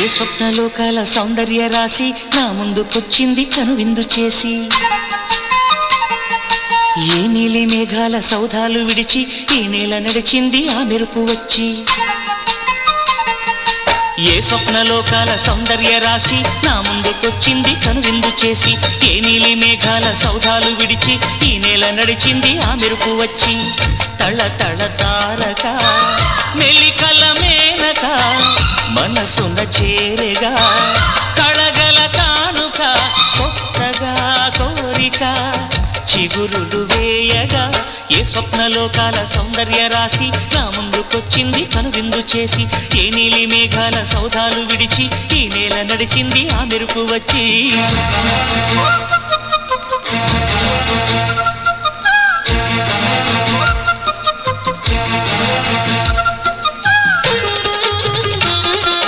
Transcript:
ఏ స్వప్నలోకాల సౌందర్య రాశి నా ముందుకొచ్చింది కనువిందు చేసి, ఏ నీలి మేఘాల సౌధాలు విడిచి ఈ నేల నడిచింది ఆ మెరుపు వచ్చి. ఏ స్వప్నలోకాల సౌందర్య రాశి నా ముందుకొచ్చింది కనువిందు చేసి, ఏ నీలి మేఘాల సౌధాలు విడిచి ఈ నేల నడిచింది ఆ మెరుపు వచ్చి. తళ తళ తారక మెలికల మేనక మనసున చేరగా కళగల కానుక కొత్తగా కోరిక చిగురులు వేయగా. ఏ స్వప్నలోకాల సౌందర్య రాశి నా ముందుకొచ్చింది కనువిందు చేసి, ఏ నీలి మేఘాల సౌధాలు విడిచి ఈ నేల నడిచింది ఆ మెరుపు వచ్చి.